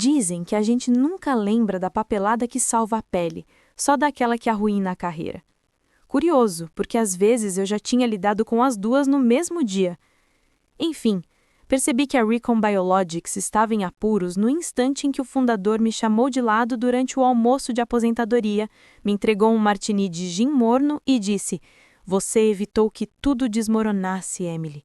Dizem que a gente nunca lembra da papelada que salva a pele, só daquela que arruína a carreira. Curioso, porque às vezes eu já tinha lidado com as duas no mesmo dia. Enfim, percebi que a Recon Biologics estava em apuros no instante em que o fundador me chamou de lado durante o almoço de aposentadoria, me entregou um martini de gin morno e disse: "Você evitou que tudo desmoronasse, Emily."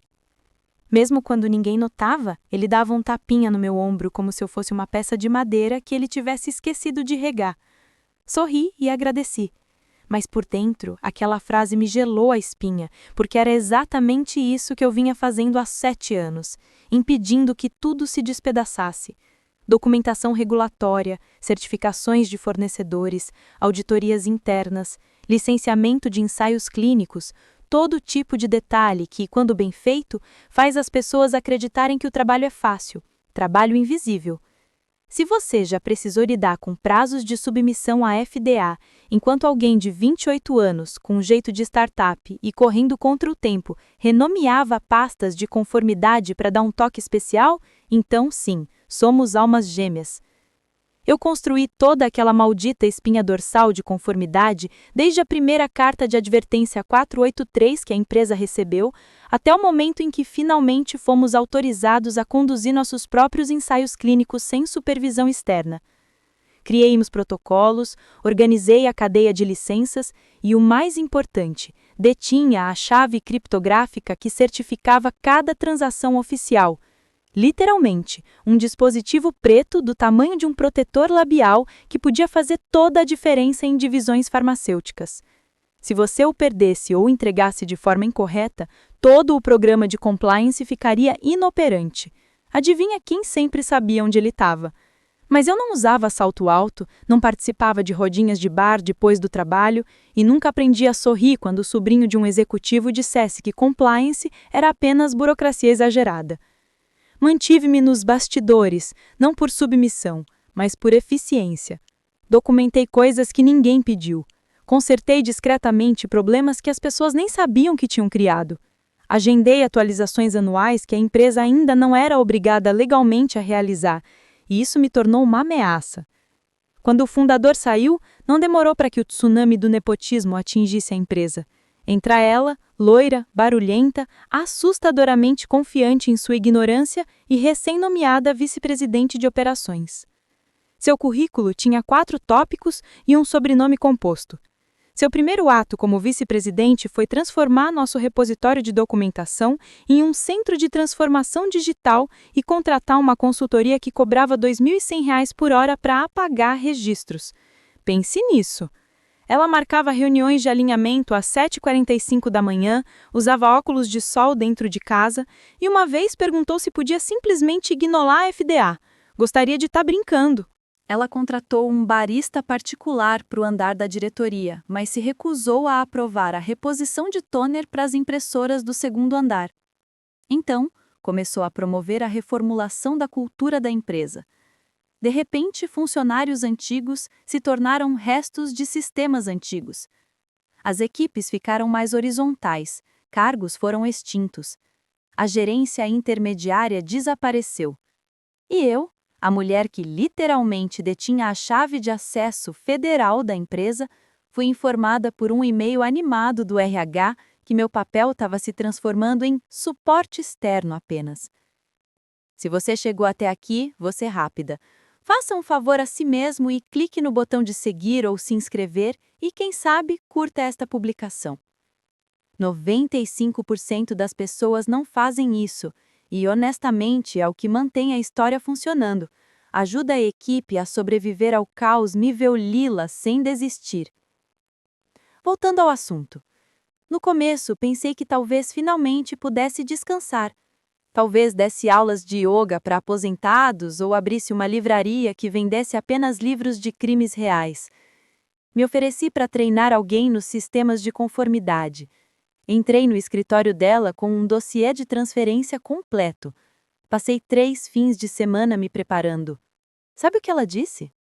Mesmo quando ninguém notava, ele dava um tapinha no meu ombro como se eu fosse uma peça de madeira que ele tivesse esquecido de regar. Sorri e agradeci. Mas por dentro, aquela frase me gelou a espinha, porque era exatamente isso que eu vinha fazendo há 7 anos, impedindo que tudo se despedaçasse. Documentação regulatória, certificações de fornecedores, auditorias internas, licenciamento de ensaios clínicos, todo tipo de detalhe que, quando bem feito, faz as pessoas acreditarem que o trabalho é fácil, trabalho invisível. Se você já precisou lidar com prazos de submissão à FDA, enquanto alguém de 28 anos, com um jeito de startup e correndo contra o tempo, renomeava pastas de conformidade para dar um toque especial, então sim, somos almas gêmeas. Eu construí toda aquela maldita espinha dorsal de conformidade desde a primeira carta de advertência 483 que a empresa recebeu, até o momento em que finalmente fomos autorizados a conduzir nossos próprios ensaios clínicos sem supervisão externa. Criei os protocolos, organizei a cadeia de licenças e, o mais importante, detinha a chave criptográfica que certificava cada transação oficial. Literalmente, um dispositivo preto do tamanho de um protetor labial que podia fazer toda a diferença em divisões farmacêuticas. Se você o perdesse ou entregasse de forma incorreta, todo o programa de compliance ficaria inoperante. Adivinha quem sempre sabia onde ele estava? Mas eu não usava salto alto, não participava de rodinhas de bar depois do trabalho e nunca aprendi a sorrir quando o sobrinho de um executivo dissesse que compliance era apenas burocracia exagerada. Mantive-me nos bastidores, não por submissão, mas por eficiência. Documentei coisas que ninguém pediu. Consertei discretamente problemas que as pessoas nem sabiam que tinham criado. Agendei atualizações anuais que a empresa ainda não era obrigada legalmente a realizar, e isso me tornou uma ameaça. Quando o fundador saiu, não demorou para que o tsunami do nepotismo atingisse a empresa. Entra ela, loira, barulhenta, assustadoramente confiante em sua ignorância e recém-nomeada vice-presidente de operações. Seu currículo tinha 4 tópicos e um sobrenome composto. Seu primeiro ato como vice-presidente foi transformar nosso repositório de documentação em um centro de transformação digital e contratar uma consultoria que cobrava R$ 2.100 por hora para apagar registros. Pense nisso! Ela marcava reuniões de alinhamento às 7h45 da manhã, usava óculos de sol dentro de casa e uma vez perguntou se podia simplesmente ignorar a FDA. Gostaria de estar brincando. Ela contratou um barista particular para o andar da diretoria, mas se recusou a aprovar a reposição de toner para as impressoras do segundo andar. Então, começou a promover a reformulação da cultura da empresa. De repente, funcionários antigos se tornaram restos de sistemas antigos. As equipes ficaram mais horizontais, cargos foram extintos. A gerência intermediária desapareceu. E eu, a mulher que literalmente detinha a chave de acesso federal da empresa, fui informada por um e-mail animado do RH que meu papel estava se transformando em suporte externo apenas. Se você chegou até aqui, você é rápida. Faça um favor a si mesmo e clique no botão de seguir ou se inscrever e, quem sabe, curta esta publicação. 95% das pessoas não fazem isso e, honestamente, é o que mantém a história funcionando. Ajuda a equipe a sobreviver ao caos nível Lila sem desistir. Voltando ao assunto. No começo, pensei que talvez finalmente pudesse descansar. Talvez desse aulas de yoga para aposentados ou abrisse uma livraria que vendesse apenas livros de crimes reais. Me ofereci para treinar alguém nos sistemas de conformidade. Entrei no escritório dela com um dossiê de transferência completo. Passei 3 fins de semana me preparando. Sabe o que ela disse?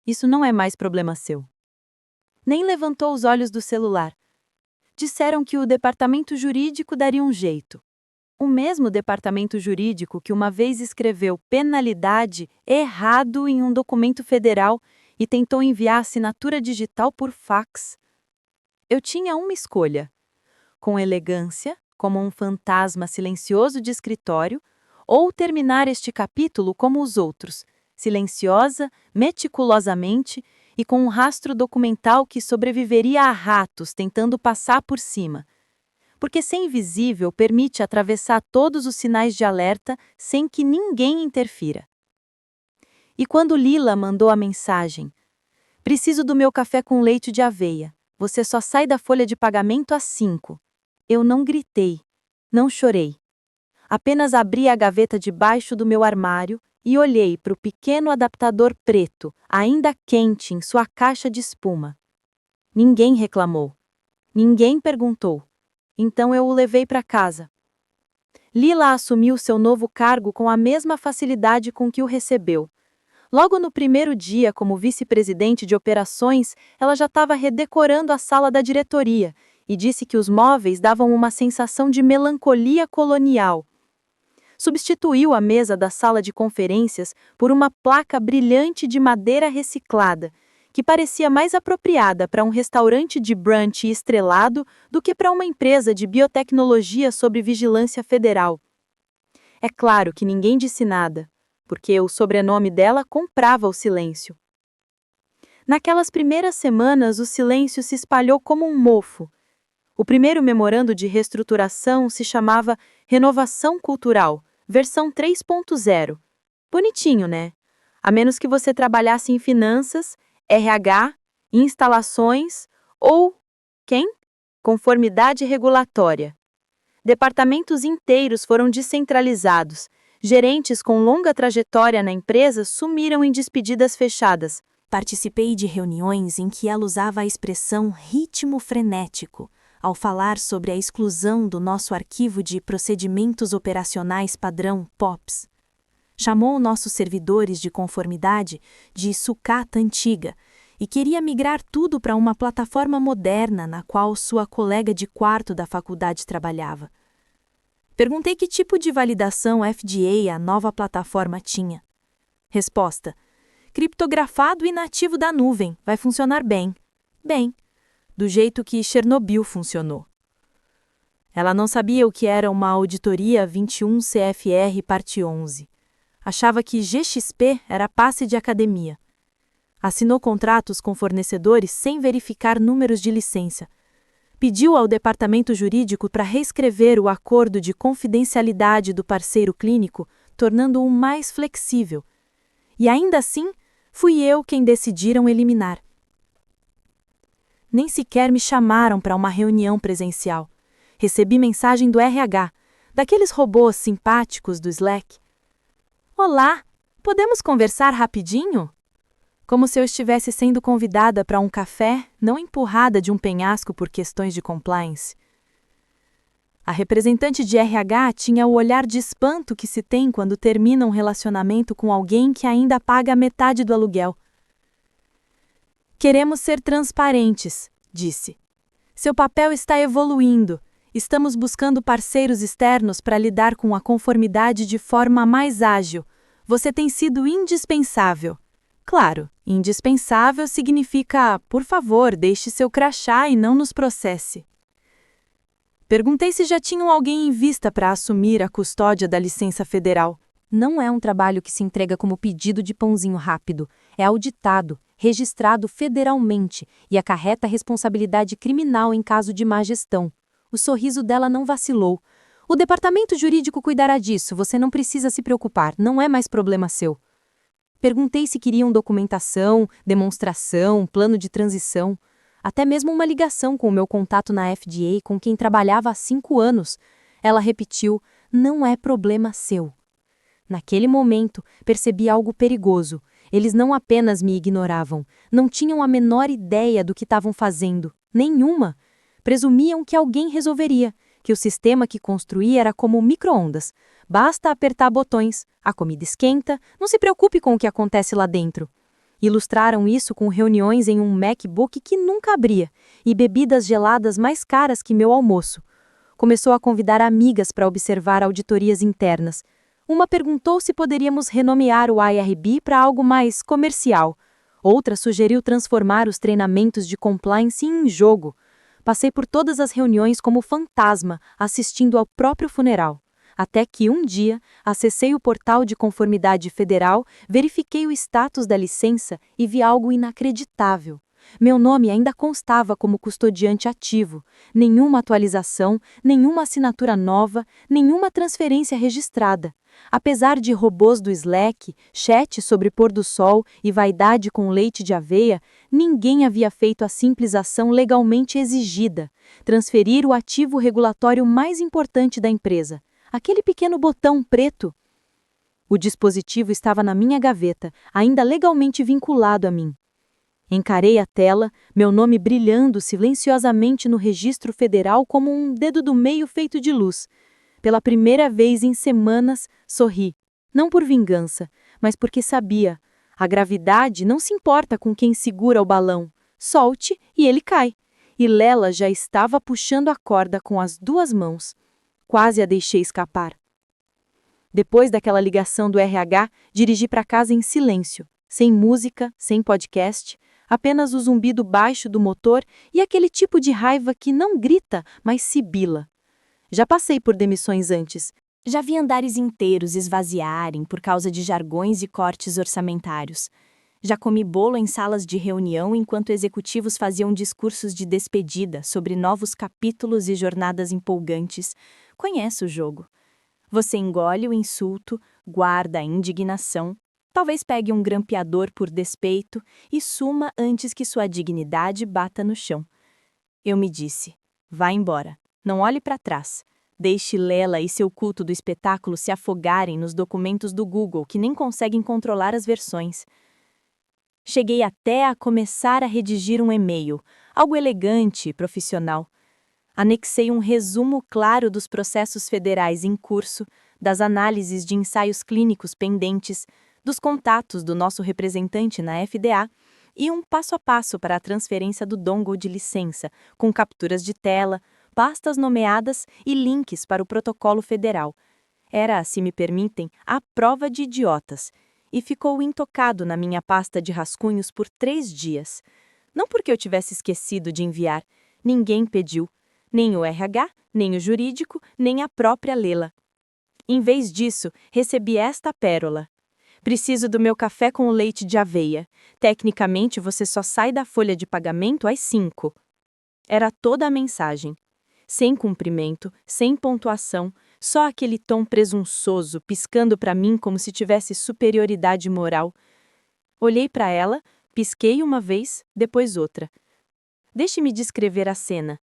Isso não é mais problema seu. Nem levantou os olhos do celular. Disseram que o departamento jurídico daria um jeito. O mesmo departamento jurídico que uma vez escreveu penalidade errado em um documento federal e tentou enviar assinatura digital por fax. Eu tinha uma escolha: com elegância, como um fantasma silencioso de escritório, ou terminar este capítulo como os outros, silenciosa, meticulosamente e com um rastro documental que sobreviveria a ratos tentando passar por cima. Porque ser invisível permite atravessar todos os sinais de alerta sem que ninguém interfira. E quando Lila mandou a mensagem: "Preciso do meu café com leite de aveia. Você só sai da folha de pagamento às 5. Eu não gritei, não chorei. Apenas abri a gaveta debaixo do meu armário e olhei para o pequeno adaptador preto, ainda quente em sua caixa de espuma. Ninguém reclamou. Ninguém perguntou. Então eu o levei para casa. Lila assumiu seu novo cargo com a mesma facilidade com que o recebeu. Logo no primeiro dia como vice-presidente de operações, ela já estava redecorando a sala da diretoria e disse que os móveis davam uma sensação de melancolia colonial. Substituiu a mesa da sala de conferências por uma placa brilhante de madeira reciclada, que parecia mais apropriada para um restaurante de brunch estrelado do que para uma empresa de biotecnologia sob vigilância federal. É claro que ninguém disse nada, porque o sobrenome dela comprava o silêncio. Naquelas primeiras semanas, o silêncio se espalhou como um mofo. O primeiro memorando de reestruturação se chamava Renovação Cultural, versão 3.0. Bonitinho, né? A menos que você trabalhasse em finanças, RH, instalações ou, conformidade regulatória. Departamentos inteiros foram descentralizados. Gerentes com longa trajetória na empresa sumiram em despedidas fechadas. Participei de reuniões em que ela usava a expressão ritmo frenético ao falar sobre a exclusão do nosso arquivo de procedimentos operacionais padrão POPs. Chamou nossos servidores de conformidade de sucata antiga e queria migrar tudo para uma plataforma moderna na qual sua colega de quarto da faculdade trabalhava. Perguntei que tipo de validação FDA a nova plataforma tinha. Resposta: criptografado e nativo da nuvem, vai funcionar bem. Bem, do jeito que Chernobyl funcionou. Ela não sabia o que era uma auditoria 21 CFR parte 11. Achava que GXP era passe de academia. Assinou contratos com fornecedores sem verificar números de licença. Pediu ao departamento jurídico para reescrever o acordo de confidencialidade do parceiro clínico, tornando-o mais flexível. E ainda assim, fui eu quem decidiram eliminar. Nem sequer me chamaram para uma reunião presencial. Recebi mensagem do RH, daqueles robôs simpáticos do Slack. Olá, podemos conversar rapidinho? Como se eu estivesse sendo convidada para um café, não empurrada de um penhasco por questões de compliance. A representante de RH tinha o olhar de espanto que se tem quando termina um relacionamento com alguém que ainda paga metade do aluguel. Queremos ser transparentes, disse. Seu papel está evoluindo. Estamos buscando parceiros externos para lidar com a conformidade de forma mais ágil. Você tem sido indispensável. Claro, indispensável significa, por favor, deixe seu crachá e não nos processe. Perguntei se já tinham alguém em vista para assumir a custódia da licença federal. Não é um trabalho que se entrega como pedido de pãozinho rápido. É auditado, registrado federalmente e acarreta responsabilidade criminal em caso de má gestão. O sorriso dela não vacilou. O departamento jurídico cuidará disso, você não precisa se preocupar, não é mais problema seu. Perguntei se queriam documentação, demonstração, plano de transição, até mesmo uma ligação com o meu contato na FDA com quem trabalhava há 5 anos. Ela repetiu, não é problema seu. Naquele momento, percebi algo perigoso. Eles não apenas me ignoravam, não tinham a menor ideia do que estavam fazendo, nenhuma. Presumiam que alguém resolveria, que o sistema que construí era como micro-ondas. Basta apertar botões, a comida esquenta, não se preocupe com o que acontece lá dentro. Ilustraram isso com reuniões em um MacBook que nunca abria e bebidas geladas mais caras que meu almoço. Começou a convidar amigas para observar auditorias internas. Uma perguntou se poderíamos renomear o IRB para algo mais comercial. Outra sugeriu transformar os treinamentos de compliance em jogo. Passei por todas as reuniões como fantasma, assistindo ao próprio funeral. Até que um dia, acessei o portal de conformidade federal, verifiquei o status da licença e vi algo inacreditável. Meu nome ainda constava como custodiante ativo. Nenhuma atualização, nenhuma assinatura nova, nenhuma transferência registrada. Apesar de robôs do Slack, chat sobre pôr do sol e vaidade com leite de aveia, ninguém havia feito a simples ação legalmente exigida: transferir o ativo regulatório mais importante da empresa, aquele pequeno botão preto. O dispositivo estava na minha gaveta, ainda legalmente vinculado a mim. Encarei a tela, meu nome brilhando silenciosamente no registro federal como um dedo do meio feito de luz. Pela primeira vez em semanas, sorri. Não por vingança, mas porque sabia. A gravidade não se importa com quem segura o balão. Solte e ele cai. E Lela já estava puxando a corda com as 2 mãos. Quase a deixei escapar. Depois daquela ligação do RH, dirigi para casa em silêncio. Sem música, sem podcast, apenas o zumbido baixo do motor e aquele tipo de raiva que não grita, mas sibila. Já passei por demissões antes. Já vi andares inteiros esvaziarem por causa de jargões e cortes orçamentários. Já comi bolo em salas de reunião enquanto executivos faziam discursos de despedida sobre novos capítulos e jornadas empolgantes. Conhece o jogo. Você engole o insulto, guarda a indignação, talvez pegue um grampeador por despeito e suma antes que sua dignidade bata no chão. Eu me disse: vá embora, não olhe para trás. Deixe Lela e seu culto do espetáculo se afogarem nos documentos do Google que nem conseguem controlar as versões. Cheguei até a começar a redigir um e-mail, algo elegante e profissional. Anexei um resumo claro dos processos federais em curso, das análises de ensaios clínicos pendentes, dos contatos do nosso representante na FDA e um passo a passo para a transferência do dongle de licença, com capturas de tela, pastas nomeadas e links para o protocolo federal. Era, se me permitem, a prova de idiotas, e ficou intocado na minha pasta de rascunhos por 3 dias. Não porque eu tivesse esquecido de enviar, ninguém pediu, nem o RH, nem o jurídico, nem a própria Lela. Em vez disso, recebi esta pérola. Preciso do meu café com leite de aveia. Tecnicamente, você só sai da folha de pagamento às 5. Era toda a mensagem. Sem cumprimento, sem pontuação, só aquele tom presunçoso piscando para mim como se tivesse superioridade moral. Olhei para ela, pisquei uma vez, depois outra. Deixe-me descrever a cena.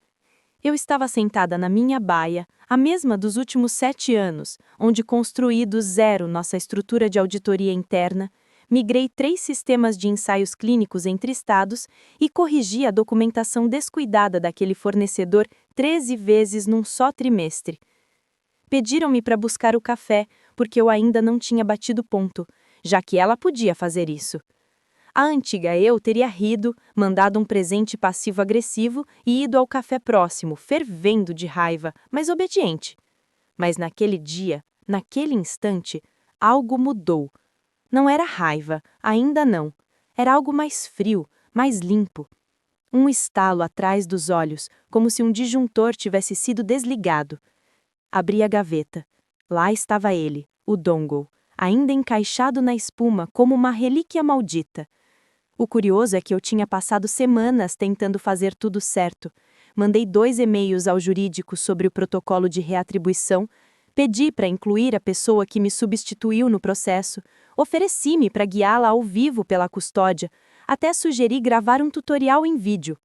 Eu estava sentada na minha baia, a mesma dos últimos 7 anos, onde construí do zero nossa estrutura de auditoria interna, migrei 3 sistemas de ensaios clínicos entre estados e corrigi a documentação descuidada daquele fornecedor 13 vezes num só trimestre. Pediram-me para buscar o café, porque eu ainda não tinha batido ponto, já que ela podia fazer isso. A antiga eu teria rido, mandado um presente passivo-agressivo e ido ao café próximo, fervendo de raiva, mas obediente. Mas naquele dia, naquele instante, algo mudou. Não era raiva, ainda não. Era algo mais frio, mais limpo. Um estalo atrás dos olhos, como se um disjuntor tivesse sido desligado. Abri a gaveta. Lá estava ele, o dongle, ainda encaixado na espuma como uma relíquia maldita. O curioso é que eu tinha passado semanas tentando fazer tudo certo. Mandei 2 e-mails ao jurídico sobre o protocolo de reatribuição, pedi para incluir a pessoa que me substituiu no processo, ofereci-me para guiá-la ao vivo pela custódia, até sugeri gravar um tutorial em vídeo.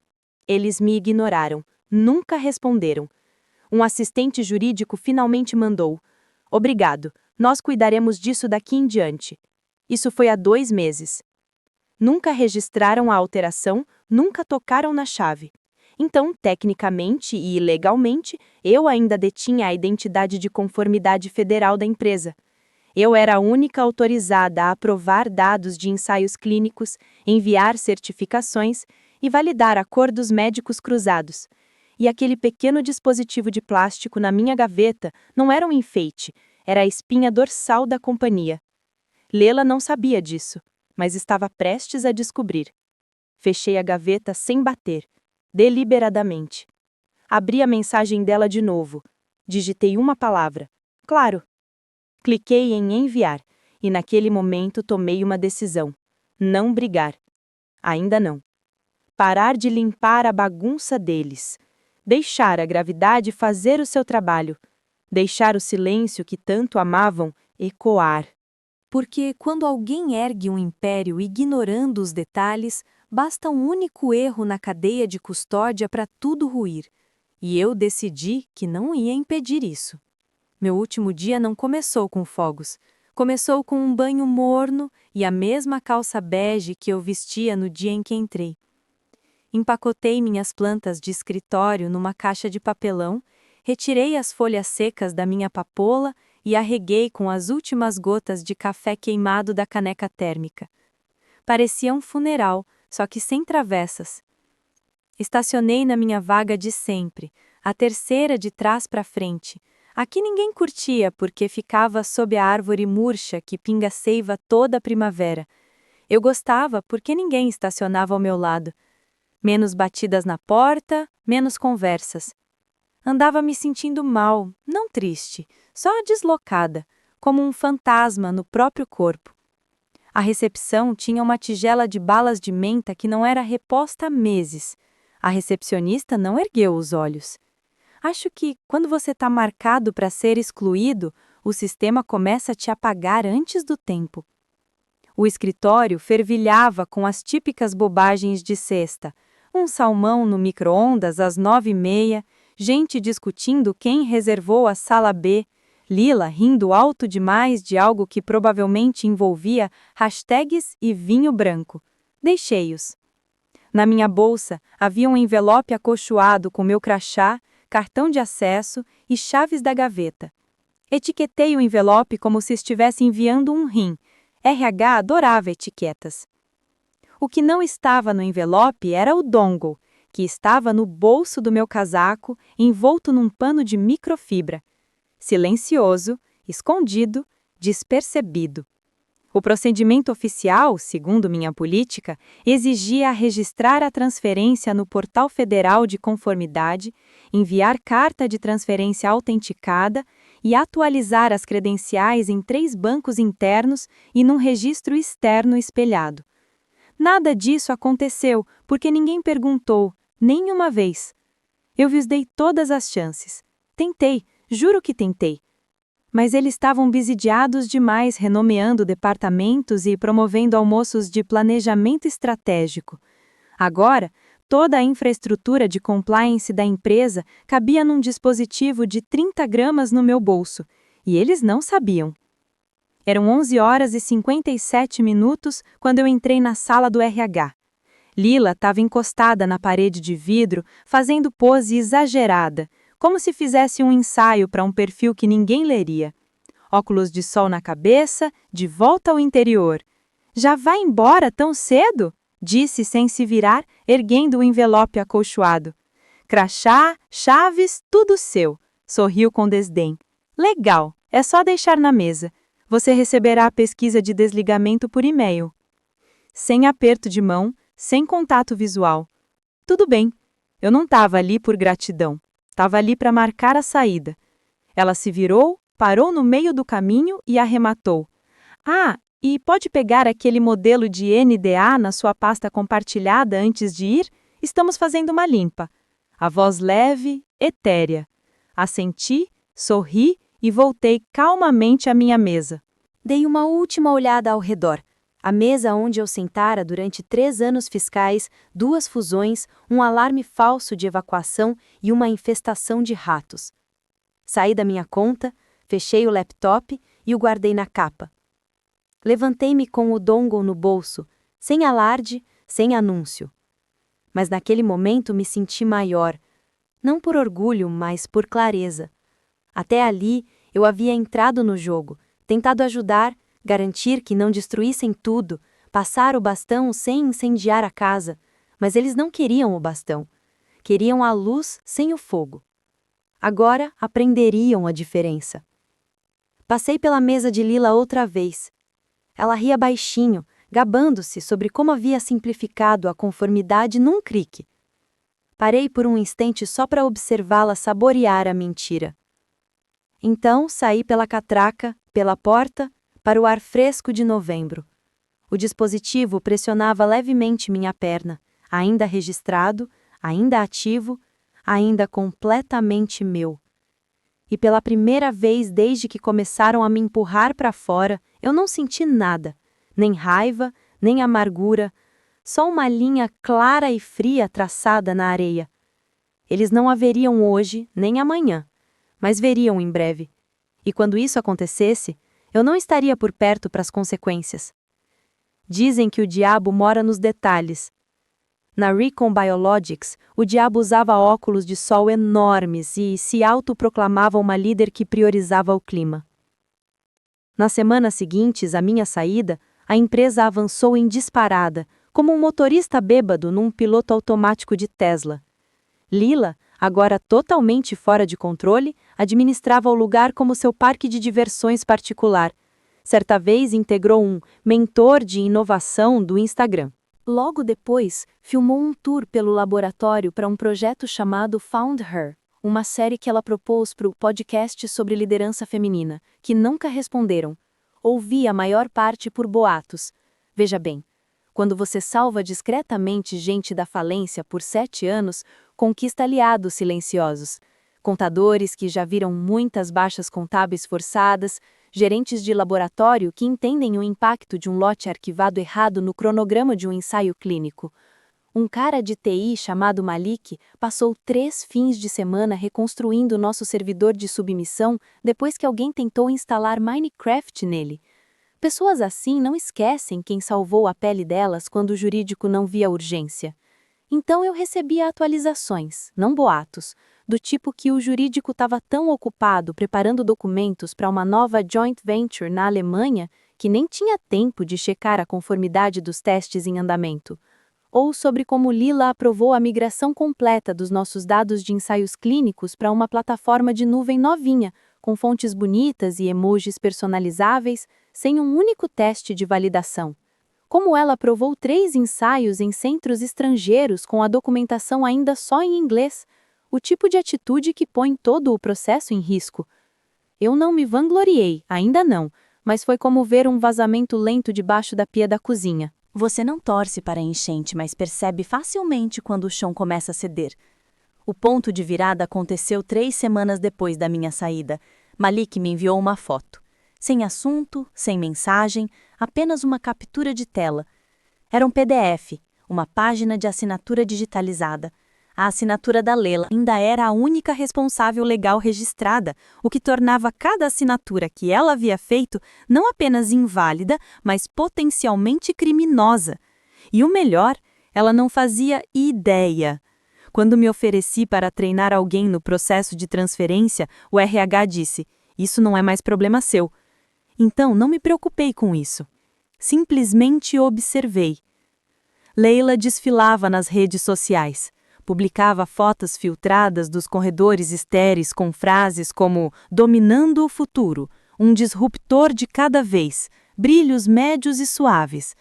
Eles me ignoraram, nunca responderam. Um assistente jurídico finalmente mandou: obrigado, nós cuidaremos disso daqui em diante. Isso foi há 2 meses. Nunca registraram a alteração, nunca tocaram na chave. Então, tecnicamente e legalmente, eu ainda detinha a identidade de conformidade federal da empresa. Eu era a única autorizada a aprovar dados de ensaios clínicos, enviar certificações e validar acordos médicos cruzados. E aquele pequeno dispositivo de plástico na minha gaveta não era um enfeite, era a espinha dorsal da companhia. Lela não sabia disso, mas estava prestes a descobrir. Fechei a gaveta sem bater, deliberadamente. Abri a mensagem dela de novo. Digitei uma palavra. Claro. Cliquei em enviar, e naquele momento tomei uma decisão. Não brigar. Ainda não. Parar de limpar a bagunça deles. Deixar a gravidade fazer o seu trabalho. Deixar o silêncio que tanto amavam ecoar. Porque quando alguém ergue um império ignorando os detalhes, basta um único erro na cadeia de custódia para tudo ruir. E eu decidi que não ia impedir isso. Meu último dia não começou com fogos. Começou com um banho morno e a mesma calça bege que eu vestia no dia em que entrei. Empacotei minhas plantas de escritório numa caixa de papelão, retirei as folhas secas da minha papoula e a reguei com as últimas gotas de café queimado da caneca térmica. Parecia um funeral, só que sem travessas. Estacionei na minha vaga de sempre, a terceira de trás para frente. Aqui ninguém curtia porque ficava sob a árvore murcha que pinga seiva toda a primavera. Eu gostava porque ninguém estacionava ao meu lado. Menos batidas na porta, menos conversas. Andava me sentindo mal, não triste, só deslocada, como um fantasma no próprio corpo. A recepção tinha uma tigela de balas de menta que não era reposta há meses. A recepcionista não ergueu os olhos. Acho que, quando você está marcado para ser excluído, o sistema começa a te apagar antes do tempo. O escritório fervilhava com as típicas bobagens de sexta. Um salmão no micro-ondas às 9h30, gente discutindo quem reservou a sala B, Lila rindo alto demais de algo que provavelmente envolvia hashtags e vinho branco. Deixei-os. Na minha bolsa havia um envelope acolchoado com meu crachá, cartão de acesso e chaves da gaveta. Etiquetei o envelope como se estivesse enviando um rim. RH adorava etiquetas. O que não estava no envelope era o dongle, que estava no bolso do meu casaco, envolto num pano de microfibra. Silencioso, escondido, despercebido. O procedimento oficial, segundo minha política, exigia registrar a transferência no Portal Federal de Conformidade, enviar carta de transferência autenticada e atualizar as credenciais em 3 bancos internos e num registro externo espelhado. Nada disso aconteceu porque ninguém perguntou, nem uma vez. Eu lhes dei todas as chances. Tentei, juro que tentei. Mas eles estavam bisidiados demais renomeando departamentos e promovendo almoços de planejamento estratégico. Agora, toda a infraestrutura de compliance da empresa cabia num dispositivo de 30 gramas no meu bolso, e eles não sabiam. Eram 11h57 quando eu entrei na sala do RH. Lila estava encostada na parede de vidro, fazendo pose exagerada, como se fizesse um ensaio para um perfil que ninguém leria. Óculos de sol na cabeça, de volta ao interior. Já vai embora tão cedo? Disse sem se virar, erguendo o envelope acolchoado. Crachá, chaves, tudo seu. Sorriu com desdém. Legal, é só deixar na mesa. Você receberá a pesquisa de desligamento por e-mail. Sem aperto de mão, sem contato visual. Tudo bem, eu não estava ali por gratidão. Estava ali para marcar a saída. Ela se virou, parou no meio do caminho e arrematou. Ah, e pode pegar aquele modelo de NDA na sua pasta compartilhada antes de ir? Estamos fazendo uma limpa. A voz leve, etérea. Assenti, sorri e voltei calmamente à minha mesa. Dei uma última olhada ao redor. A mesa onde eu sentara durante 3 anos fiscais, 2 fusões, um alarme falso de evacuação e uma infestação de ratos. Saí da minha conta, fechei o laptop e o guardei na capa. Levantei-me com o dongle no bolso, sem alarde, sem anúncio. Mas naquele momento me senti maior, não por orgulho, mas por clareza. Até ali, eu havia entrado no jogo, tentado ajudar, garantir que não destruíssem tudo, passar o bastão sem incendiar a casa, mas eles não queriam o bastão. Queriam a luz sem o fogo. Agora aprenderiam a diferença. Passei pela mesa de Lila outra vez. Ela ria baixinho, gabando-se sobre como havia simplificado a conformidade num clique. Parei por um instante só para observá-la saborear a mentira. Então saí pela catraca, pela porta, para o ar fresco de novembro. O dispositivo pressionava levemente minha perna, ainda registrado, ainda ativo, ainda completamente meu. E pela primeira vez desde que começaram a me empurrar para fora, eu não senti nada, nem raiva, nem amargura, só uma linha clara e fria traçada na areia. Eles não a veriam hoje, nem amanhã, mas veriam em breve. E quando isso acontecesse, eu não estaria por perto para as consequências. Dizem que o diabo mora nos detalhes. Na Recon Biologics, o diabo usava óculos de sol enormes e se autoproclamava uma líder que priorizava o clima. Nas semanas seguintes à minha saída, a empresa avançou em disparada, como um motorista bêbado num piloto automático de Tesla. Lila, agora totalmente fora de controle, administrava o lugar como seu parque de diversões particular. Certa vez integrou um mentor de inovação do Instagram. Logo depois, filmou um tour pelo laboratório para um projeto chamado Found Her, uma série que ela propôs para o podcast sobre liderança feminina, que nunca responderam. Ouvi a maior parte por boatos. Veja bem, quando você salva discretamente gente da falência por 7 anos, conquista aliados silenciosos. Contadores que já viram muitas baixas contábeis forçadas, gerentes de laboratório que entendem o impacto de um lote arquivado errado no cronograma de um ensaio clínico. Um cara de TI chamado Malik passou 3 fins de semana reconstruindo nosso servidor de submissão depois que alguém tentou instalar Minecraft nele. Pessoas assim não esquecem quem salvou a pele delas quando o jurídico não via urgência. Então eu recebia atualizações, não boatos, do tipo que o jurídico estava tão ocupado preparando documentos para uma nova joint venture na Alemanha que nem tinha tempo de checar a conformidade dos testes em andamento. Ou sobre como Lila aprovou a migração completa dos nossos dados de ensaios clínicos para uma plataforma de nuvem novinha, com fontes bonitas e emojis personalizáveis, sem um único teste de validação. Como ela aprovou 3 ensaios em centros estrangeiros com a documentação ainda só em inglês, o tipo de atitude que põe todo o processo em risco. Eu não me vangloriei, ainda não, mas foi como ver um vazamento lento debaixo da pia da cozinha. Você não torce para a enchente, mas percebe facilmente quando o chão começa a ceder. O ponto de virada aconteceu 3 semanas depois da minha saída. Malik me enviou uma foto. Sem assunto, sem mensagem, apenas uma captura de tela. Era um PDF, uma página de assinatura digitalizada. A assinatura da Leila ainda era a única responsável legal registrada, o que tornava cada assinatura que ela havia feito não apenas inválida, mas potencialmente criminosa. E o melhor, ela não fazia ideia. Quando me ofereci para treinar alguém no processo de transferência, o RH disse: "Isso não é mais problema seu." Então, não me preocupei com isso. Simplesmente observei. Leila desfilava nas redes sociais. Publicava fotos filtradas dos corredores estéreis com frases como "dominando o futuro", "um disruptor de cada vez", "brilhos médios e suaves".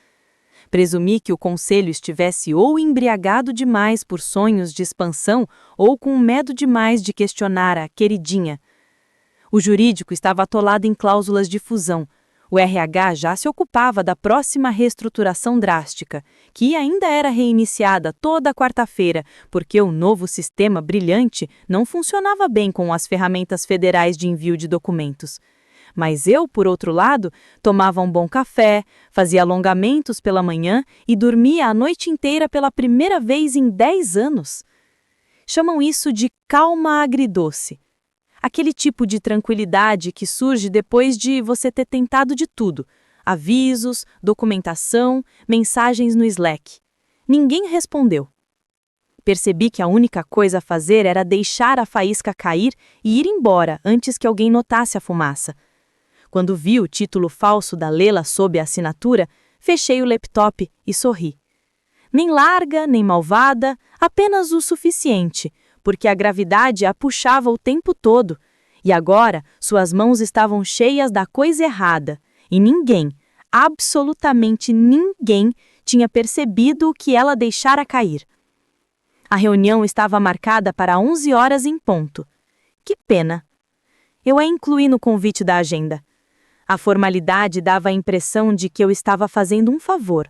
Presumi que o conselho estivesse ou embriagado demais por sonhos de expansão ou com medo demais de questionar a queridinha. O jurídico estava atolado em cláusulas de fusão. O RH já se ocupava da próxima reestruturação drástica, que ainda era reiniciada toda quarta-feira, porque o novo sistema brilhante não funcionava bem com as ferramentas federais de envio de documentos. Mas eu, por outro lado, tomava um bom café, fazia alongamentos pela manhã e dormia a noite inteira pela primeira vez em 10 anos. Chamam isso de calma agridoce. Aquele tipo de tranquilidade que surge depois de você ter tentado de tudo: avisos, documentação, mensagens no Slack. Ninguém respondeu. Percebi que a única coisa a fazer era deixar a faísca cair e ir embora antes que alguém notasse a fumaça. Quando vi o título falso da Leila sob a assinatura, fechei o laptop e sorri. Nem larga, nem malvada, apenas o suficiente, porque a gravidade a puxava o tempo todo. E agora, suas mãos estavam cheias da coisa errada, e ninguém, absolutamente ninguém, tinha percebido o que ela deixara cair. A reunião estava marcada para 11 horas em ponto. Que pena! Eu a incluí no convite da agenda. A formalidade dava a impressão de que eu estava fazendo um favor.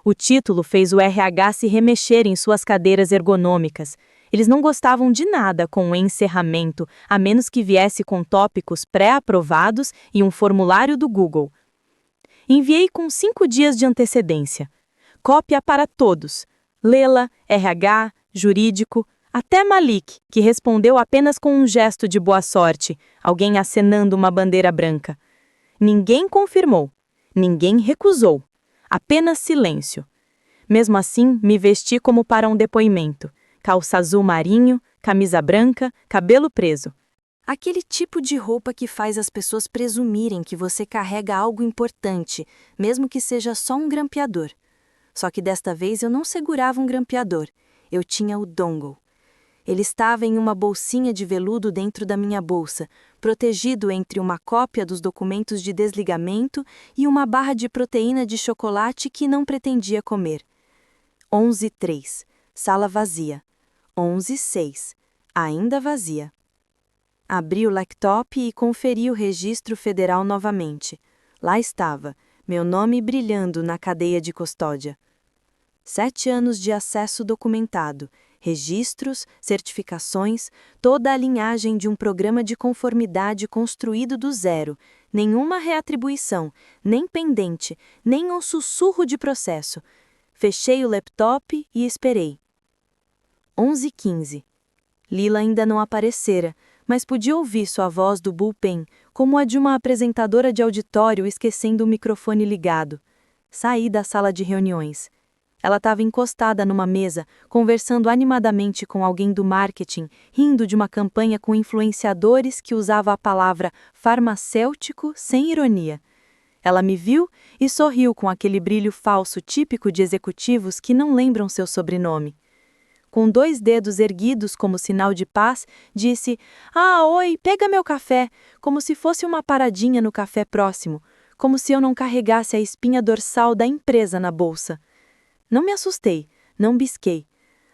O título fez o RH se remexer em suas cadeiras ergonômicas. Eles não gostavam de nada com o encerramento, a menos que viesse com tópicos pré-aprovados e um formulário do Google. Enviei com 5 dias de antecedência. Cópia para todos. Lela, RH, jurídico, até Malik, que respondeu apenas com um gesto de boa sorte, alguém acenando uma bandeira branca. Ninguém confirmou. Ninguém recusou. Apenas silêncio. Mesmo assim, me vesti como para um depoimento. Calça azul marinho, camisa branca, cabelo preso. Aquele tipo de roupa que faz as pessoas presumirem que você carrega algo importante, mesmo que seja só um grampeador. Só que desta vez eu não segurava um grampeador. Eu tinha o dongle. Ele estava em uma bolsinha de veludo dentro da minha bolsa, protegido entre uma cópia dos documentos de desligamento e uma barra de proteína de chocolate que não pretendia comer. 11:03. Sala vazia. 11:06. Ainda vazia. Abri o laptop e conferi o registro federal novamente. Lá estava, meu nome brilhando na cadeia de custódia. 7 anos de acesso documentado, registros, certificações, toda a linhagem de um programa de conformidade construído do zero, nenhuma reatribuição, nem pendente, nem um sussurro de processo. Fechei o laptop e esperei. 11:15. Lila ainda não aparecera, mas podia ouvir sua voz do bullpen, como a de uma apresentadora de auditório esquecendo o microfone ligado. Saí da sala de reuniões. Ela estava encostada numa mesa, conversando animadamente com alguém do marketing, rindo de uma campanha com influenciadores que usava a palavra farmacêutico sem ironia. Ela me viu e sorriu com aquele brilho falso típico de executivos que não lembram seu sobrenome. Com 2 dedos erguidos como sinal de paz, disse: "Ah, oi, pega meu café", como se fosse uma paradinha no café próximo, como se eu não carregasse a espinha dorsal da empresa na bolsa. Não me assustei, não bisquei.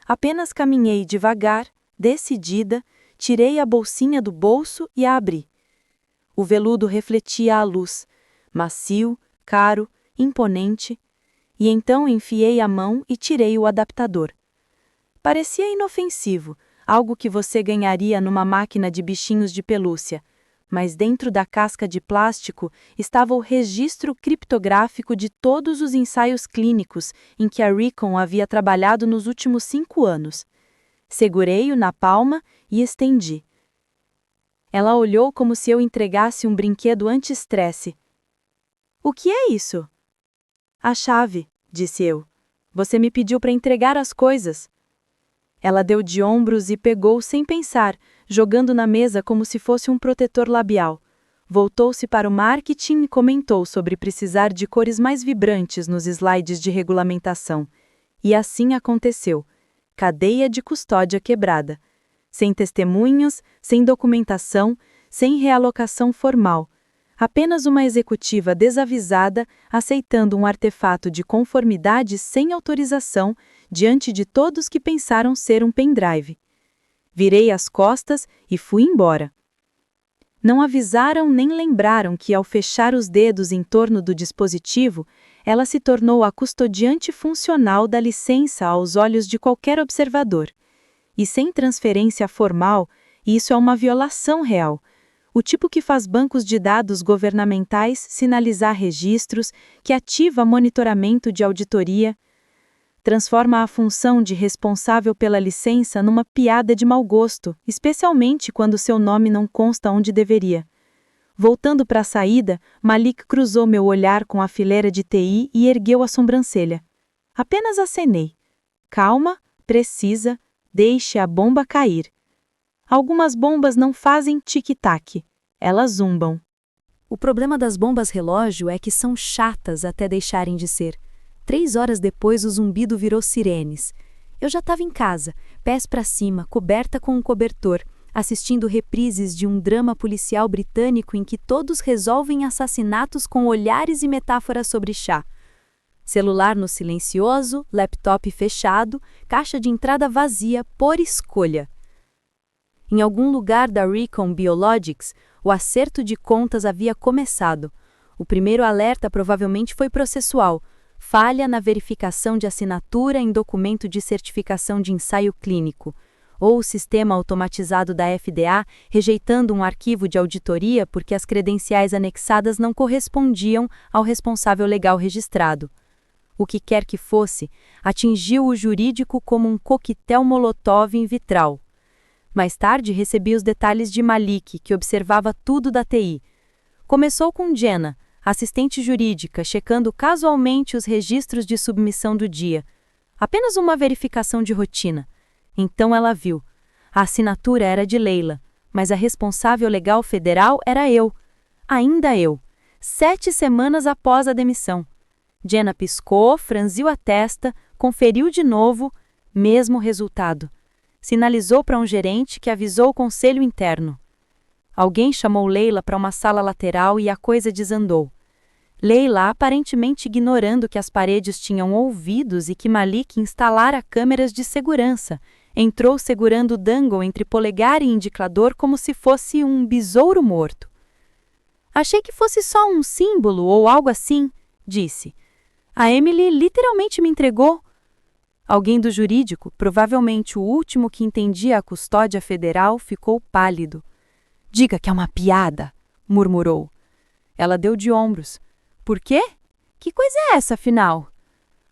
Apenas caminhei devagar, decidida, tirei a bolsinha do bolso e a abri. O veludo refletia a luz, macio, caro, imponente, e então enfiei a mão e tirei o adaptador. Parecia inofensivo, algo que você ganharia numa máquina de bichinhos de pelúcia, mas dentro da casca de plástico estava o registro criptográfico de todos os ensaios clínicos em que a Recon havia trabalhado nos últimos 5 anos. Segurei-o na palma e estendi. Ela olhou como se eu entregasse um brinquedo anti-estresse. "O que é isso?" "A chave", disse eu. "Você me pediu para entregar as coisas." Ela deu de ombros e pegou sem pensar, jogando na mesa como se fosse um protetor labial. Voltou-se para o marketing e comentou sobre precisar de cores mais vibrantes nos slides de regulamentação. E assim aconteceu. Cadeia de custódia quebrada. Sem testemunhos, sem documentação, sem realocação formal. Apenas uma executiva desavisada aceitando um artefato de conformidade sem autorização diante de todos que pensaram ser um pendrive. Virei as costas e fui embora. Não avisaram nem lembraram que, ao fechar os dedos em torno do dispositivo, ela se tornou a custodiante funcional da licença aos olhos de qualquer observador. E sem transferência formal, isso é uma violação real. O tipo que faz bancos de dados governamentais sinalizar registros, que ativa monitoramento de auditoria, transforma a função de responsável pela licença numa piada de mau gosto, especialmente quando seu nome não consta onde deveria. Voltando para a saída, Malik cruzou meu olhar com a fileira de TI e ergueu a sobrancelha. Apenas acenei. Calma, precisa, deixe a bomba cair. Algumas bombas não fazem tic-tac, elas zumbam. O problema das bombas relógio é que são chatas até deixarem de ser. 3 horas depois, o zumbido virou sirenes. Eu já estava em casa, pés para cima, coberta com um cobertor, assistindo reprises de um drama policial britânico em que todos resolvem assassinatos com olhares e metáforas sobre chá. Celular no silencioso, laptop fechado, caixa de entrada vazia por escolha. Em algum lugar da Recon Biologics, o acerto de contas havia começado. O primeiro alerta provavelmente foi processual, falha na verificação de assinatura em documento de certificação de ensaio clínico, ou o sistema automatizado da FDA rejeitando um arquivo de auditoria porque as credenciais anexadas não correspondiam ao responsável legal registrado. O que quer que fosse, atingiu o jurídico como um coquetel molotov in vitral. Mais tarde recebi os detalhes de Malik, que observava tudo da TI. Começou com Jenna, assistente jurídica, checando casualmente os registros de submissão do dia. Apenas uma verificação de rotina. Então ela viu. A assinatura era de Leila, mas a responsável legal federal era eu. Ainda eu. 7 semanas após a demissão. Jenna piscou, franziu a testa, conferiu de novo, mesmo resultado. Sinalizou para um gerente que avisou o conselho interno. Alguém chamou Leila para uma sala lateral e a coisa desandou. Leila, aparentemente ignorando que as paredes tinham ouvidos e que Malik instalara câmeras de segurança, entrou segurando o dangle entre polegar e indicador como se fosse um besouro morto. Achei que fosse só um símbolo ou algo assim, disse. A Emily literalmente me entregou. Alguém do jurídico, provavelmente o último que entendia a custódia federal, ficou pálido. Diga que é uma piada, murmurou. Ela deu de ombros. Por quê? Que coisa é essa, afinal?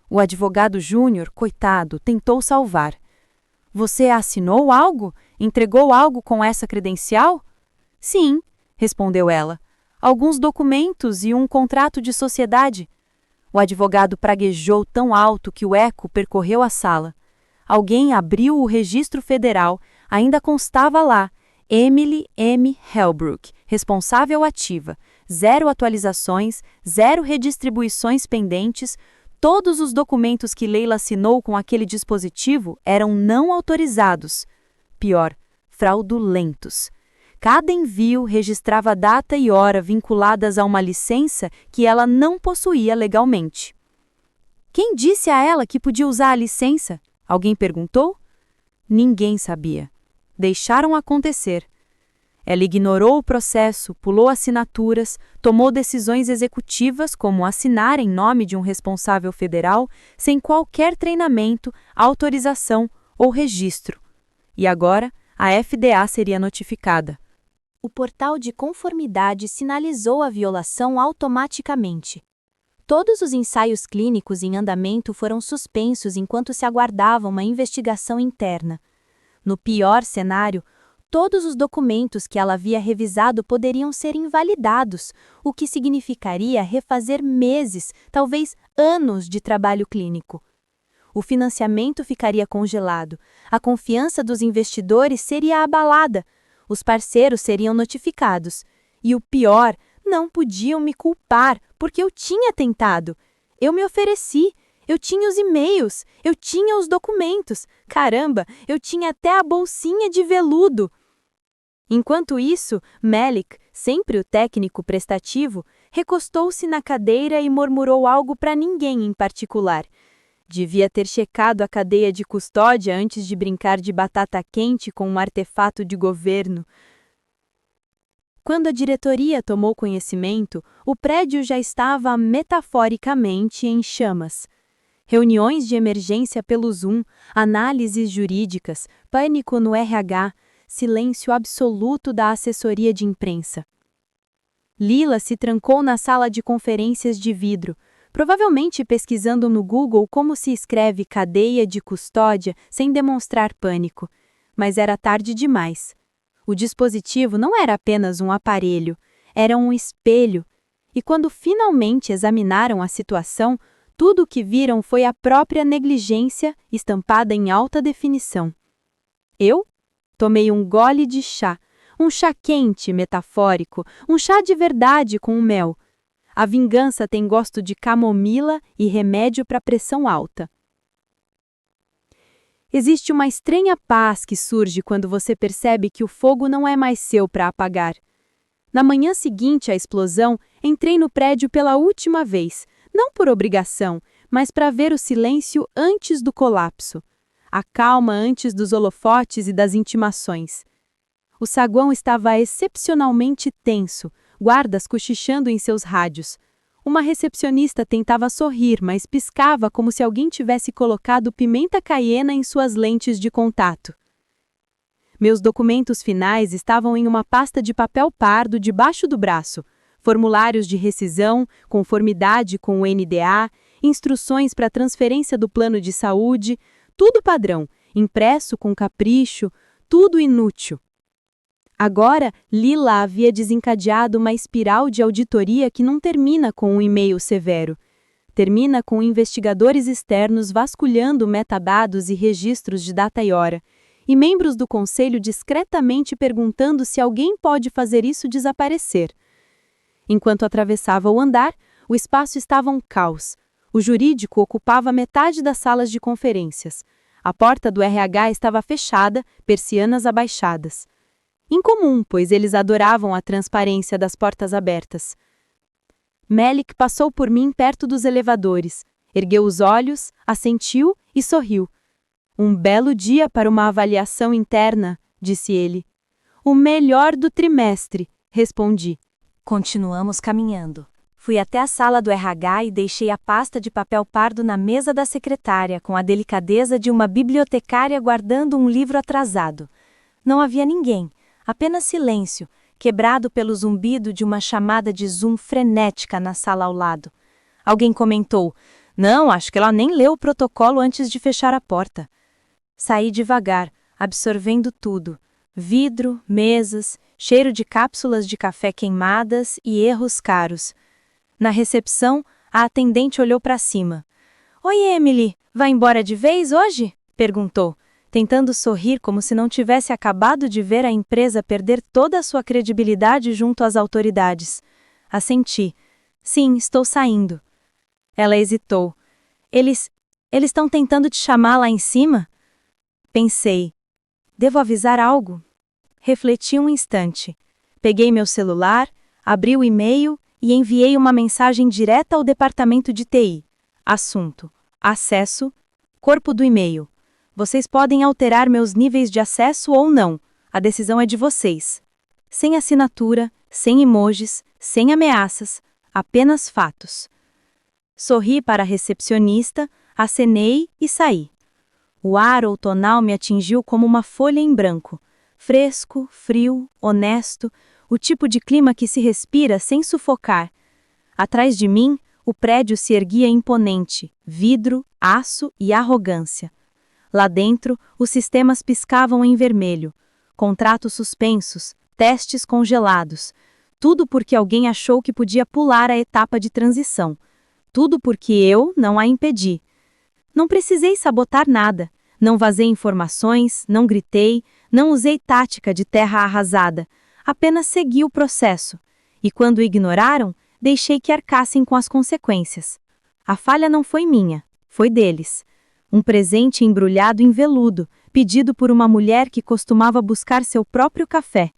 O advogado júnior, coitado, tentou salvar. Você assinou algo? Entregou algo com essa credencial? Sim, respondeu ela. Alguns documentos e um contrato de sociedade. O advogado praguejou tão alto que o eco percorreu a sala. Alguém abriu o registro federal, ainda constava lá, Emily M. Hellbrook, responsável ativa, 0 atualizações, 0 redistribuições pendentes, todos os documentos que Leila assinou com aquele dispositivo eram não autorizados. Pior, fraudulentos. Cada envio registrava data e hora vinculadas a uma licença que ela não possuía legalmente. Quem disse a ela que podia usar a licença? Alguém perguntou? Ninguém sabia. Deixaram acontecer. Ela ignorou o processo, pulou assinaturas, tomou decisões executivas como assinar em nome de um responsável federal sem qualquer treinamento, autorização ou registro. E agora, a FDA seria notificada. O portal de conformidade sinalizou a violação automaticamente. Todos os ensaios clínicos em andamento foram suspensos enquanto se aguardava uma investigação interna. No pior cenário, todos os documentos que ela havia revisado poderiam ser invalidados, o que significaria refazer meses, talvez anos de trabalho clínico. O financiamento ficaria congelado, a confiança dos investidores seria abalada, os parceiros seriam notificados. E o pior, não podiam me culpar, porque eu tinha tentado. Eu me ofereci, eu tinha os e-mails, eu tinha os documentos. Caramba, eu tinha até a bolsinha de veludo. Enquanto isso, Malik, sempre o técnico prestativo, recostou-se na cadeira e murmurou algo para ninguém em particular. Devia ter checado a cadeia de custódia antes de brincar de batata quente com um artefato de governo. Quando a diretoria tomou conhecimento, o prédio já estava metaforicamente em chamas. Reuniões de emergência pelo Zoom, análises jurídicas, pânico no RH, silêncio absoluto da assessoria de imprensa. Lila se trancou na sala de conferências de vidro, provavelmente pesquisando no Google como se escreve cadeia de custódia sem demonstrar pânico. Mas era tarde demais. O dispositivo não era apenas um aparelho, era um espelho. E quando finalmente examinaram a situação, tudo o que viram foi a própria negligência estampada em alta definição. Eu tomei um gole de chá, um chá quente metafórico, um chá de verdade com mel. A vingança tem gosto de camomila e remédio para pressão alta. Existe uma estranha paz que surge quando você percebe que o fogo não é mais seu para apagar. Na manhã seguinte à explosão, entrei no prédio pela última vez, não por obrigação, mas para ver o silêncio antes do colapso, a calma antes dos holofotes e das intimações. O saguão estava excepcionalmente tenso, guardas cochichando em seus rádios. Uma recepcionista tentava sorrir, mas piscava como se alguém tivesse colocado pimenta caiena em suas lentes de contato. Meus documentos finais estavam em uma pasta de papel pardo debaixo do braço, formulários de rescisão, conformidade com o NDA, instruções para transferência do plano de saúde, tudo padrão, impresso com capricho, tudo inútil. Agora, Lila havia desencadeado uma espiral de auditoria que não termina com um e-mail severo. Termina com investigadores externos vasculhando metadados e registros de data e hora, e membros do conselho discretamente perguntando se alguém pode fazer isso desaparecer. Enquanto atravessava o andar, o espaço estava um caos. O jurídico ocupava metade das salas de conferências. A porta do RH estava fechada, persianas abaixadas. Incomum, pois eles adoravam a transparência das portas abertas. Melik passou por mim perto dos elevadores, ergueu os olhos, assentiu e sorriu. Um belo dia para uma avaliação interna, disse ele. O melhor do trimestre, respondi. Continuamos caminhando. Fui até a sala do RH e deixei a pasta de papel pardo na mesa da secretária, com a delicadeza de uma bibliotecária guardando um livro atrasado. Não havia ninguém. Apenas silêncio, quebrado pelo zumbido de uma chamada de Zoom frenética na sala ao lado. Alguém comentou, não, acho que ela nem leu o protocolo antes de fechar a porta. Saí devagar, absorvendo tudo. Vidro, mesas, cheiro de cápsulas de café queimadas e erros caros. Na recepção, a atendente olhou para cima. Oi, Emily, vai embora de vez hoje? Perguntou, tentando sorrir como se não tivesse acabado de ver a empresa perder toda a sua credibilidade junto às autoridades. Assenti. Sim, estou saindo. Ela hesitou. Eles estão tentando te chamar lá em cima? Pensei. Devo avisar algo? Refleti um instante. Peguei meu celular, abri o e-mail e enviei uma mensagem direta ao departamento de TI. Assunto: acesso, corpo do e-mail. Vocês podem alterar meus níveis de acesso ou não. A decisão é de vocês. Sem assinatura, sem emojis, sem ameaças, apenas fatos. Sorri para a recepcionista, acenei e saí. O ar outonal me atingiu como uma folha em branco. Fresco, frio, honesto, o tipo de clima que se respira sem sufocar. Atrás de mim, o prédio se erguia imponente, vidro, aço e arrogância. Lá dentro, os sistemas piscavam em vermelho. Contratos suspensos, testes congelados. Tudo porque alguém achou que podia pular a etapa de transição. Tudo porque eu não a impedi. Não precisei sabotar nada. Não vazei informações, não gritei, não usei tática de terra arrasada. Apenas segui o processo. E quando ignoraram, deixei que arcassem com as consequências. A falha não foi minha, foi deles. Um presente embrulhado em veludo, pedido por uma mulher que costumava buscar seu próprio café.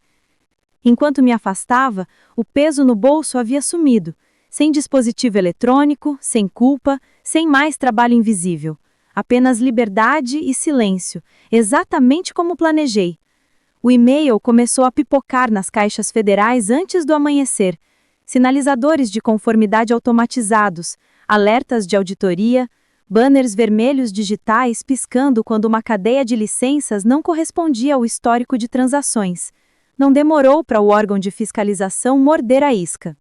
Enquanto me afastava, o peso no bolso havia sumido, sem dispositivo eletrônico, sem culpa, sem mais trabalho invisível. Apenas liberdade e silêncio, exatamente como planejei. O e-mail começou a pipocar nas caixas federais antes do amanhecer. Sinalizadores de conformidade automatizados, alertas de auditoria, banners vermelhos digitais piscando quando uma cadeia de licenças não correspondia ao histórico de transações. Não demorou para o órgão de fiscalização morder a isca.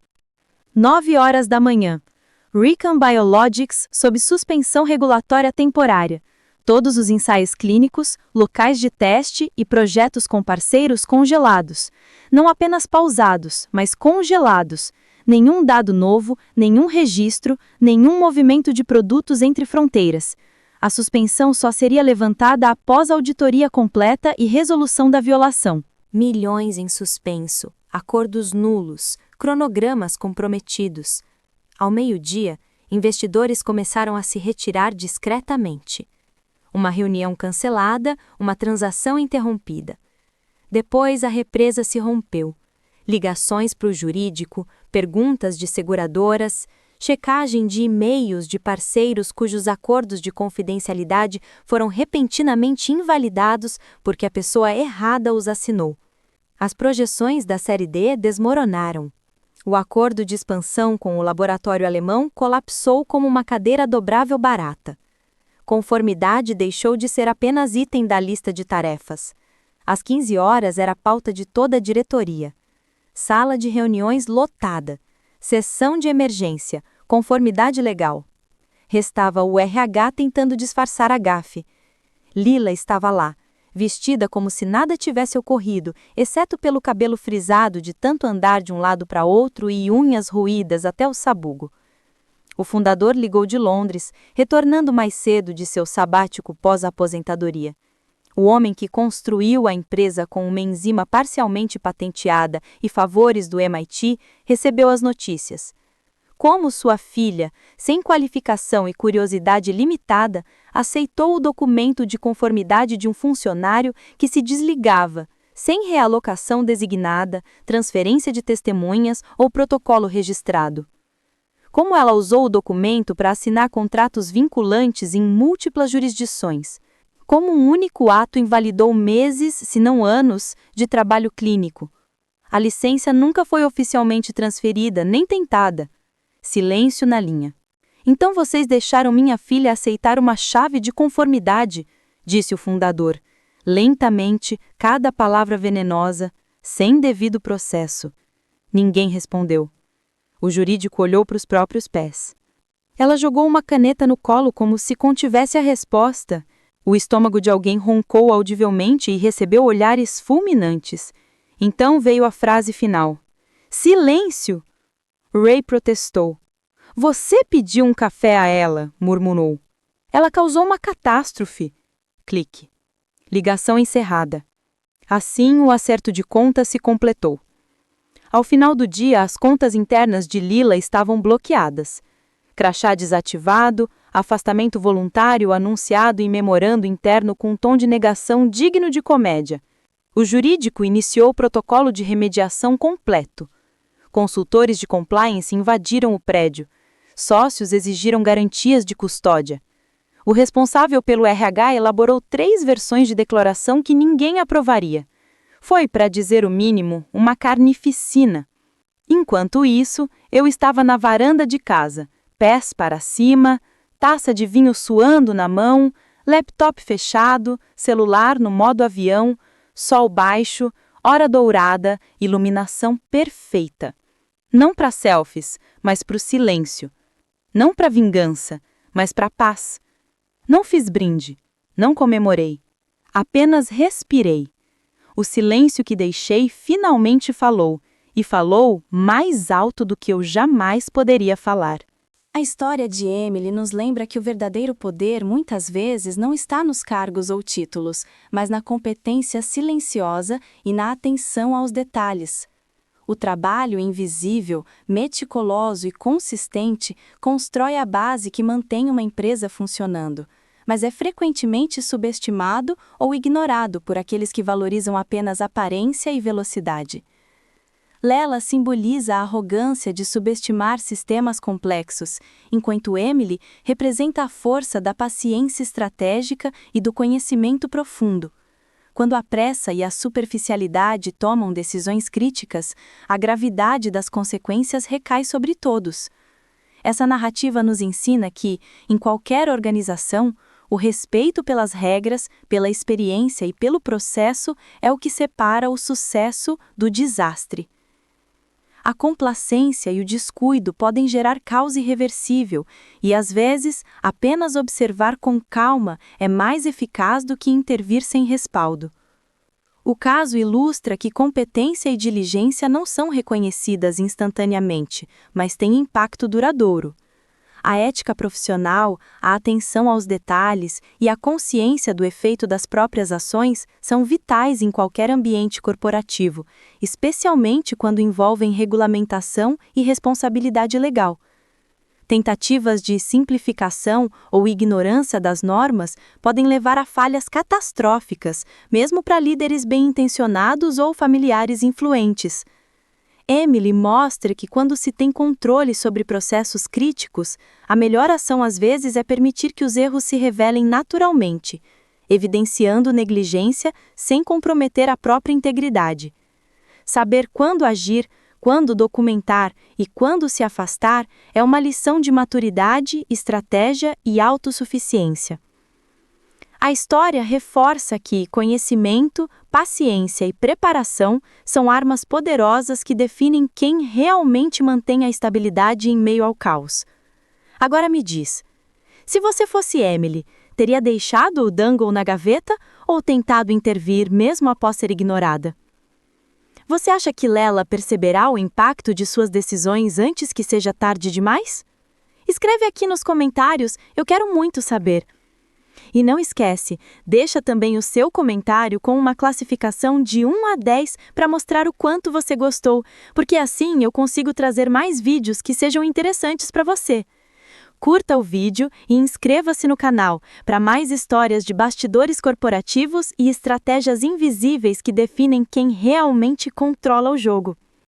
9 horas da manhã. Recon Biologics sob suspensão regulatória temporária. Todos os ensaios clínicos, locais de teste e projetos com parceiros congelados. Não apenas pausados, mas congelados. Nenhum dado novo, nenhum registro, nenhum movimento de produtos entre fronteiras. A suspensão só seria levantada após a auditoria completa e resolução da violação. Milhões em suspenso, acordos nulos, cronogramas comprometidos. Ao meio-dia, investidores começaram a se retirar discretamente. Uma reunião cancelada, uma transação interrompida. Depois a represa se rompeu. Ligações para o jurídico, perguntas de seguradoras, checagem de e-mails de parceiros cujos acordos de confidencialidade foram repentinamente invalidados porque a pessoa errada os assinou. As projeções da série D desmoronaram. O acordo de expansão com o laboratório alemão colapsou como uma cadeira dobrável barata. Conformidade deixou de ser apenas item da lista de tarefas. Às 15 horas era a pauta de toda a diretoria. Sala de reuniões lotada. Sessão de emergência. Conformidade legal. Restava o RH tentando disfarçar a gafe. Lila estava lá, vestida como se nada tivesse ocorrido, exceto pelo cabelo frisado de tanto andar de um lado para outro e unhas roídas até o sabugo. O fundador ligou de Londres, retornando mais cedo de seu sabático pós-aposentadoria. O homem que construiu a empresa com uma enzima parcialmente patenteada e favores do MIT recebeu as notícias. Como sua filha, sem qualificação e curiosidade limitada, aceitou o documento de conformidade de um funcionário que se desligava, sem realocação designada, transferência de testemunhas ou protocolo registrado. Como ela usou o documento para assinar contratos vinculantes em múltiplas jurisdições. Como um único ato invalidou meses, se não anos, de trabalho clínico. A licença nunca foi oficialmente transferida, nem tentada. Silêncio na linha. Então vocês deixaram minha filha aceitar uma chave de conformidade, disse o fundador. Lentamente, cada palavra venenosa, sem devido processo. Ninguém respondeu. O jurídico olhou para os próprios pés. Ela jogou uma caneta no colo como se contivesse a resposta. O estômago de alguém roncou audivelmente e recebeu olhares fulminantes. Então veio a frase final. Silêncio! Ray protestou. Você pediu um café a ela, murmurou. Ela causou uma catástrofe. Clique. Ligação encerrada. Assim, o acerto de contas se completou. Ao final do dia, as contas internas de Lila estavam bloqueadas. Crachá desativado, afastamento voluntário anunciado em memorando interno com um tom de negação digno de comédia. O jurídico iniciou o protocolo de remediação completo. Consultores de compliance invadiram o prédio. Sócios exigiram garantias de custódia. O responsável pelo RH elaborou 3 versões de declaração que ninguém aprovaria. Foi, para dizer o mínimo, uma carnificina. Enquanto isso, eu estava na varanda de casa, pés para cima, taça de vinho suando na mão, laptop fechado, celular no modo avião, sol baixo, hora dourada, iluminação perfeita. Não para selfies, mas para o silêncio. Não para vingança, mas para paz. Não fiz brinde, não comemorei. Apenas respirei. O silêncio que deixei finalmente falou, e falou mais alto do que eu jamais poderia falar. A história de Emily nos lembra que o verdadeiro poder muitas vezes não está nos cargos ou títulos, mas na competência silenciosa e na atenção aos detalhes. O trabalho invisível, meticuloso e consistente constrói a base que mantém uma empresa funcionando, mas é frequentemente subestimado ou ignorado por aqueles que valorizam apenas aparência e velocidade. Lela simboliza a arrogância de subestimar sistemas complexos, enquanto Emily representa a força da paciência estratégica e do conhecimento profundo. Quando a pressa e a superficialidade tomam decisões críticas, a gravidade das consequências recai sobre todos. Essa narrativa nos ensina que, em qualquer organização, o respeito pelas regras, pela experiência e pelo processo é o que separa o sucesso do desastre. A complacência e o descuido podem gerar caos irreversível e, às vezes, apenas observar com calma é mais eficaz do que intervir sem respaldo. O caso ilustra que competência e diligência não são reconhecidas instantaneamente, mas têm impacto duradouro. A ética profissional, a atenção aos detalhes e a consciência do efeito das próprias ações são vitais em qualquer ambiente corporativo, especialmente quando envolvem regulamentação e responsabilidade legal. Tentativas de simplificação ou ignorância das normas podem levar a falhas catastróficas, mesmo para líderes bem-intencionados ou familiares influentes. Emily mostra que quando se tem controle sobre processos críticos, a melhor ação às vezes é permitir que os erros se revelem naturalmente, evidenciando negligência sem comprometer a própria integridade. Saber quando agir, quando documentar e quando se afastar é uma lição de maturidade, estratégia e autossuficiência. A história reforça que conhecimento, paciência e preparação são armas poderosas que definem quem realmente mantém a estabilidade em meio ao caos. Agora me diz, se você fosse Emily, teria deixado o dangle na gaveta ou tentado intervir mesmo após ser ignorada? Você acha que Lela perceberá o impacto de suas decisões antes que seja tarde demais? Escreve aqui nos comentários, eu quero muito saber. E não esquece, deixa também o seu comentário com uma classificação de 1 a 10 para mostrar o quanto você gostou, porque assim eu consigo trazer mais vídeos que sejam interessantes para você. Curta o vídeo e inscreva-se no canal para mais histórias de bastidores corporativos e estratégias invisíveis que definem quem realmente controla o jogo.